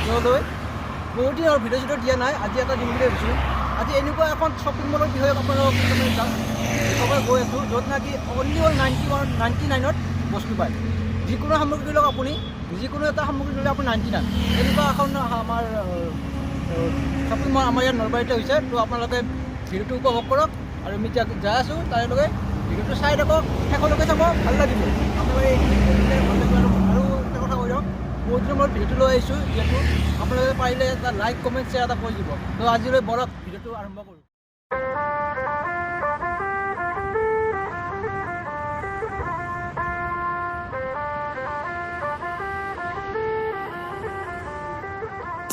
ভিডিঅ'লৈ বহুত দিন আৰু ভিডিঅ' দিয়া নাই আজি এটা দিম বুলি ভাবিছোঁ আজি এনেকুৱা এখন শ্বপিং মলৰ বিষয়ে আপোনালোকক যাম সবাই গৈ আছোঁ য'ত নেকি অনলি 99ত বস্তু পায় যিকোনো সামগ্ৰী লওক আপুনি যিকোনো এটা সামগ্ৰী ল'লে আপুনি 99 এনেকুৱা এখন আমাৰ শ্বপিং মল আমাৰ ইয়াত নলবাৰীতে হৈছে তো আপোনালোকে ভিডিঅ'টো উপভোগ কৰক আৰু আমি এতিয়া যাই আছোঁ তাইলৈকে ভিডিঅ'টো চাই থাকক শেষলৈকে চাব ভাল লাগিব আপোনালোকে আৰু এটা কথা কৈ দিয়ক বহুত দিনৰ মূৰত ভিডিঅ'টো লৈ আহিছোঁ যিহেতু আপোনালোকে পাৰিলে এটা লাইক কমেণ্ট শ্বেয়াৰ এটা কৰি দিব তো আজিলৈ বৰক ভিডিঅ'টো আৰম্ভ কৰোঁ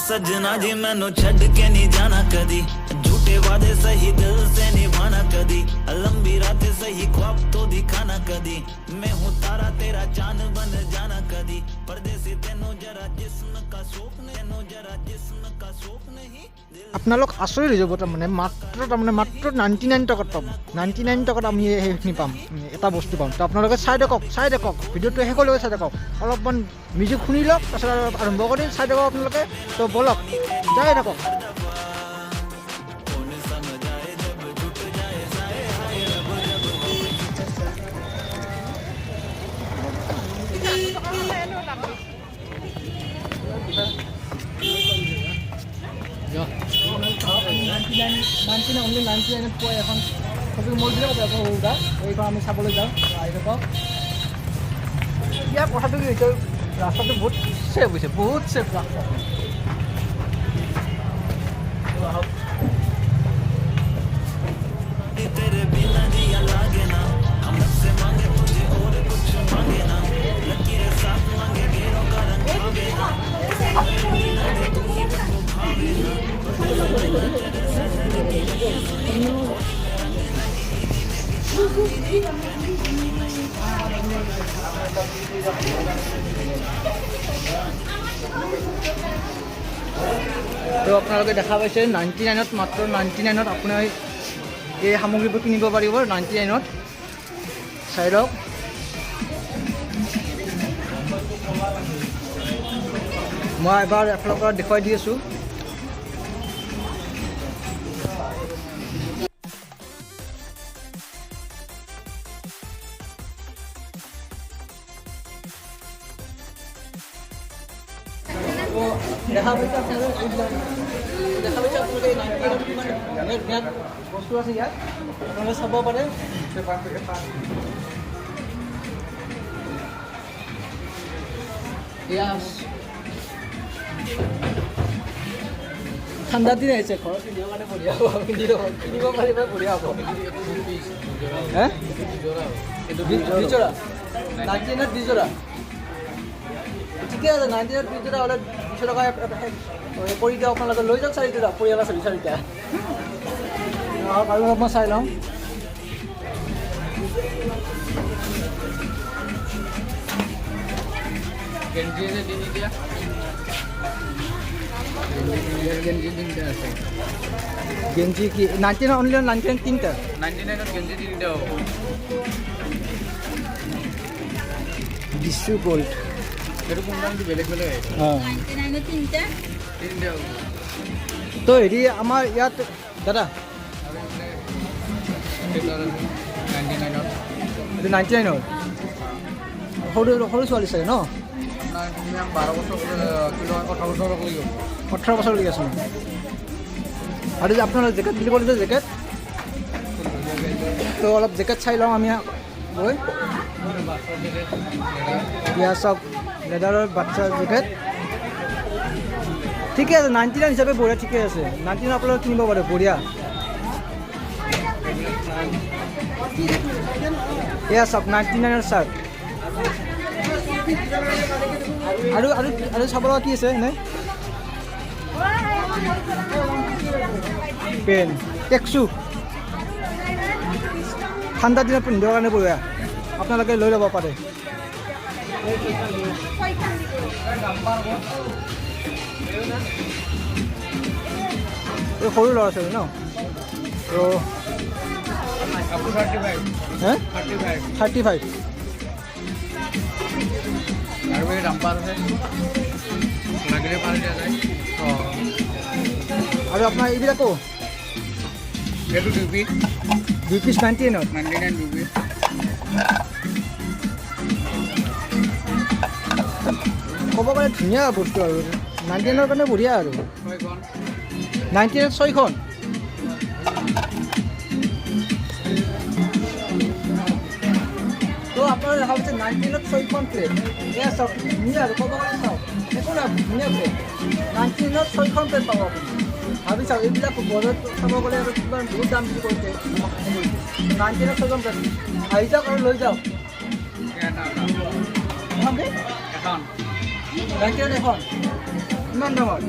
सजना जी मैनू छड़ के नहीं जाना कदी झूठे वादे सही दिल से निभाना कदी लंबी रातें सही ख्वाब तो दिखाना कदी मैं हूँ तारा तेरा चांद बन जाना कदी परदेसी तेनू जरा जिस्म का शौक नहीं আপোনালোক আচৰিত হৈ যাব তাৰমানে মাত্ৰ 99 টকাত পাম 99 টকাত আমি সেইখিনি পাম এটা বস্তু পাম তো আপোনালোকে চাই থাকক ভিডিঅ'টো শেষলৈকে চাই থাকক অলপমান মিউজিক শুনি লওক তাৰপিছত আৰম্ভ কৰি চাই থাকক আপোনালোকে তো বলক যাই থাকক only 99 পোৱা এখন শ্বপিং মল বুলি ক'ব সৰুটা এইখন আমি চাবলৈ যাওঁ আহি থাকক ইয়াৰ কথাটো কি হৈছে ৰাস্তাটো বহুত ছেফ হৈছে বহুত ছেফ ৰাস্তা तेरे बिना दिया लागे ना हम से मांगे तुझे और कुछ मांगे ना लकीरें साथ मांगे घेरों का रंग मांगे ना तू ही मुझको भावे ना তো আপোনালোকে দেখা পাইছে 99ত মাত্ৰ 99ত আপুনি এই সামগ্ৰীবোৰ কিনিব পাৰিব 99ত চাই লওক মই এবাৰ এফালৰ পৰা দেখুৱাই দি আছোঁ দেখা পাইছে আপোনালোকে বস্তু আছে ইয়াত আপোনালোকে চাব পাৰে ঠাণ্ডা দিন আহিছে ঘৰত পিন্ধিবৰ কাৰণে বঢ়িয়া হ'ব কিনিব পাৰিব বঢ়িয়া হ'ব হে দুযোৰা 99ত দুযোৰা ঠিকে আছে 99ত দুযোৰা হ'লে 200 টকা কৰি দিয়ক আপোনালোকে লৈ যাওক চাৰিযোৰা পৰিয়াল আছে চাৰিটা আৰু মই চাই লওঁ গেঞ্জি কি 99 অনলি 99 তিনিটা 99ত গেঞ্জি তিনিটা হ'ব ডিছু গোল্ড সেইটো কোম্পানীটো বেলেগ বেলেগ অঁ 99 তিনিটা হ'ব তো হেৰি আমাৰ ইয়াত দাদা সেইটো 99ত এইটো 99ৰ সৰু ছোৱালী চাগে ন আপোনাৰ মিনিমাম 12 বছৰ কিলো 18 বছৰ কৰি গ'ল 18 বছৰ লাগি আছে আৰু যে আপোনাৰ জেকেট বুলি ক'লে যে জেকেট তো অলপ জেকেট চাই লওঁ আমি গৈ ইয়াৰ চব লেডাৰৰ বাচ্চাৰ জেকেট ঠিকে আছে 99 হিচাপে বঢ়িয়া ঠিকে আছে 99 আপোনালোকে কিনিব পাৰে বঢ়িয়া এয়া চব 99ৰ চাৰ্ট আৰু চাব লগা কি আছে এনে পেন টেক্সু ঠাণ্ডা দিনত পিন্ধিবৰ কাৰণে বঢ়িয়া আপোনালোকে লৈ ল'ব পাৰে এই সৰু ল'ৰা ছোৱালী ন তো 35 আৰু এই ডাম্পাৰ আছে লাগিলে পাৰি দিয়া যায়। অঁ আৰু আপোনাৰ এইবিলাকো এইটো 2 পিচ 2 পিচ 99ত 99 2 পিচ। ক'ব গ'লে ধুনীয়া বস্তু আৰু 99ৰ কাৰণে বঢ়িয়া আৰু 99ত 6খন। তো আপোনাৰ দেখা পাইছে 99ত 6খন প্লেট। এয়া চাওক ধুনীয়া আৰু ক'ব গ'লে চাওক একো নাই ধুনীয়া প্লেট 99ত 6খন প্লেট পাব আপুনি। ভাবি চাওক এইবিলাক বজাৰত চাব গ'লে আৰু কিমান বহুত দাম বুলি কৈছে 99ত 6খন প্লেট। আহি যাওক আৰু লৈ যাওক। এখন দেই এখন 99ত এখন কিমান দামৰ?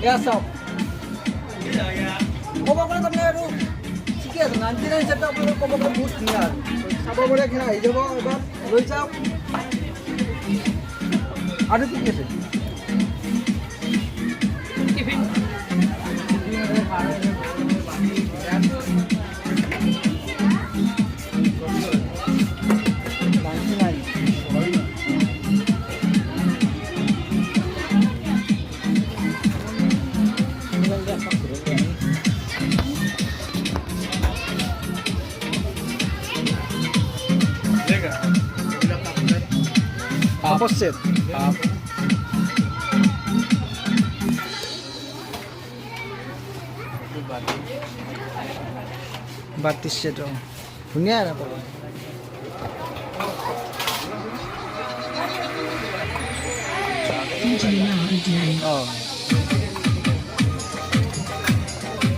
এয়া চাওক ক'ব গ'লে তাৰমানে আৰু ঠিকে আছে 99 হিচাপে আপোনালোকে ক'ব গ'লে বহুত ধুনীয়া আৰু চাব গ'লে এইখিনি আহি যাব এবাৰ লৈ যাওক। আৰু কি কি আছে? পাপৰ ছেট বাতি ছেট ধুনীয়া আৰু অঁ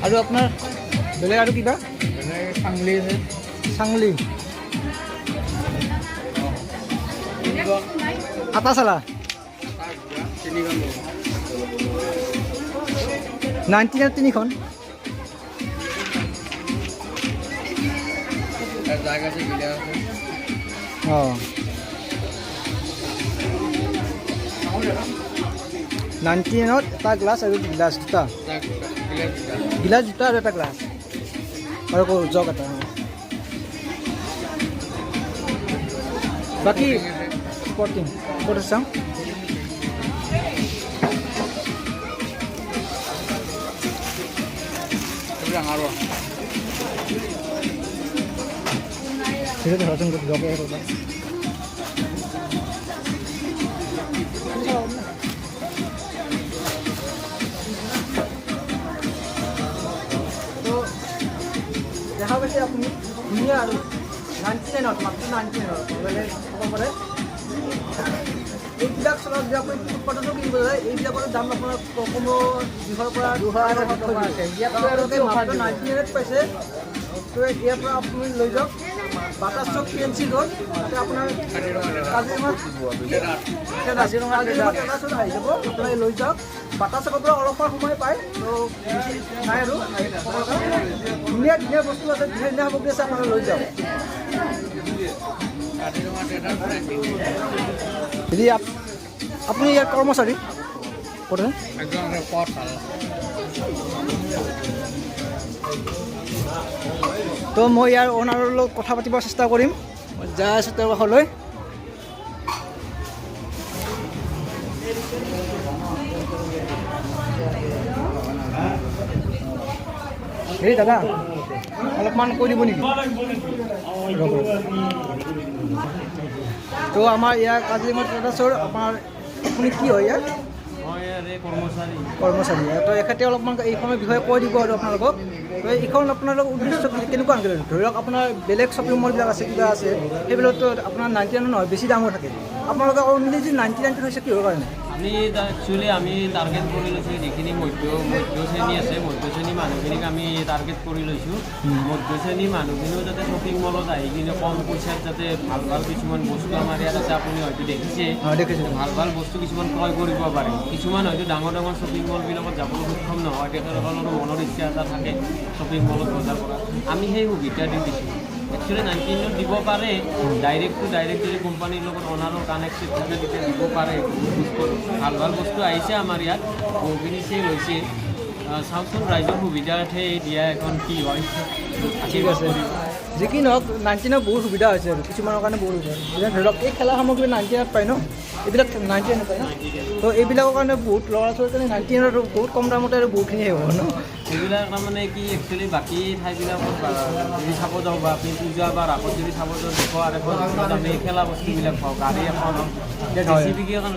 আৰু আপোনাৰ বেলেগ আৰু কিবা চাংলি আছে চাংলি আটা চালা 99ত 3খন জায়গা আছে বিলা আছে। অঁ 99ত এটা গ্লাছ আৰু গিলাচ দুটা গিলাচ দুটা আৰু এটা গ্লাছ আৰু জগ এটা বাকী স্পৰ্টিং ক'ত চাওঁ ডাঙৰ সেইটো ধৰচোন জগে ৰ'বা দেখা পাইছে আপুনি ধুনীয়া আৰু 99ত মাত্ৰ 99ত ক'ব পাৰে এইবিলাক চলাওক যে আপুনি ফুটপাথতো কিনিব যায় এইবিলাকৰ দাম আপোনাৰ কমেও 200ৰ পৰা 250 টকা আছে ইয়াতে মাত্ৰ 99ত পাইছে। তো ইয়াৰ পৰা আপুনি লৈ যাওক বাটাৰ চক PNC ৰোড তাতে আপোনাৰ কাজিৰঙা আহি যাব আপোনালোকে লৈ যাওক বাটাৰ চকৰ পৰা অলপমান সময় পায় তো নাই আৰু ধুনীয়া ধুনীয়া বস্তু আছে ধুনীয়া ধুনীয়া সামগ্ৰী আছে আপোনালোকে লৈ যাওক। যদি আপুনি ইয়াৰ কৰ্মচাৰী ক'ত তো মই ইয়াৰ অ'নাৰৰ লগত কথা পাতিব চেষ্টা কৰিম যাই আছোঁ তেওঁৰ কাষলৈ। হেৰি দাদা অলপমান কৈ দিব নেকি? তো আমাৰ ইয়াৰ কাজিৰঙা ট্ৰেডাৰ্ছৰ আপোনাৰ আপুনি কি হয় ইয়াৰ কৰ্মচাৰী তো এখেতে অলপমান এইখনৰ বিষয়ে কৈ দিব আৰু আপোনালোকক। তো এইখন আপোনালোক উদ্দেশ্য কেনেকুৱা আনকি ধৰি লওক আপোনাৰ বেলেগ শ্বপিং মলবিলাক আছে কিবা আছে সেইবিলাকতো আপোনাৰ 99 নহয় বেছি দামৰ থাকে আপোনালোকে অনলি যে 99 হৈছে কিহৰ কাৰণে? আমি একচুৱেলি আমি টাৰ্গেট কৰি লৈছোঁ যিখিনি মধ্য শ্ৰেণী আছে মধ্য শ্ৰেণী মানুহখিনিক আমি টাৰ্গেট কৰি লৈছোঁ। মধ্য শ্ৰেণী মানুহখিনিও যাতে শ্বপিং মলত আহি কিনে কম পইচাত যাতে ভাল ভাল কিছুমান বস্তু আমাৰ ইয়াত আছে আপুনি হয়তো দেখিছে ভাল ভাল বস্তু কিছুমান ক্ৰয় কৰিব পাৰে। কিছুমান হয়তো ডাঙৰ ডাঙৰ শ্বপিং মলবিলাকত যাবলৈ সক্ষম নহয় তেখেতসকলৰো মনৰ ইচ্ছা এটা থাকে শ্বপিং মলত বজাৰ কৰা আমি সেই সুবিধা দি দিছোঁ। একচুৱেলি 99ত দিব পাৰে ডাইৰেক্ট টু ডাইৰেক্ট যদি কোম্পানীৰ লগত অনাৰৰ কানেক্টেড থাকে তেতিয়া দিব পাৰে। ভাল ভাল বস্তু আহিছে আমাৰ ইয়াত বহুখিনি চেল হৈছে চাওকচোন ৰাইজৰ সুবিধাৰ্থে দিয়া এখন কি হয়। ঠিক আছে যি কি নহওক 99ত বহুত সুবিধা হৈছে আৰু কিছুমানৰ কাৰণে বহুত সুবিধা ধৰি লওক এই খেলা সামগ্ৰী 99ত পায় ন এইবিলাক 99 পায় ন তো এইবিলাকৰ কাৰণে বহুত ল'ৰা ছোৱালীৰ কাৰণে 99 বহুত কম দামতে আৰু বহুতখিনি হ'ব ন এইবিলাক তাৰমানে কি একচুৱেলি বাকী ঠাইবিলাকত যদি চাব যাওঁ বা আপুনি পূজা বা ৰাসত যদি চাব যাওঁ 200-250 আমি খেলা বস্তুবিলাক পাওঁ গাড়ী এখন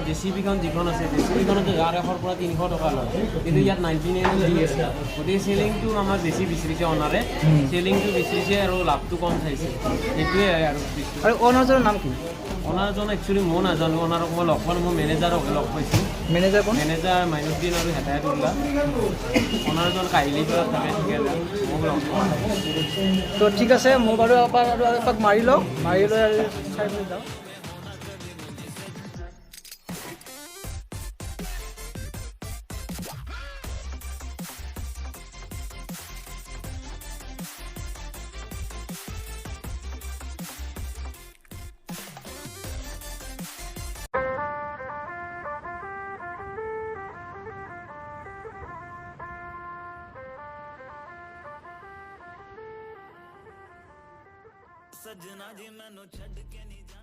জেচিবিখন যিখন আছে জেচিবিখনতো 150ৰ পৰা 300 টকা লয় কিন্তু ইয়াত 99 দি আছে গতিকে চেলিংটো আমাৰ বেছি বিচাৰিছে অনাৰে চেলিংটো বিচাৰিছে আৰু লাভটো কম চাইছে সেইটোৱে আৰু অনাৰজনৰ নাম কি অনাৰজন একচুৱেলি মই নাজানো অনাৰক মই লগ পালোঁ মই মেনেজাৰক লগ পাইছোঁ মেনেজাৰ কোন মেনেজাৰ মাইনুদ্দিন আৰু হেদায়তুল্লাহ অনাৰজন কাহিলী পৰা থাকে ঠিকাদাৰ মোক লগ পোৱা তো ঠিক আছে মই বাৰু এপাক মাৰি লওঁ মাৰি লৈ আৰু চাই মেলি যাওঁ सजना जी मैनू छड़ के नहीं जा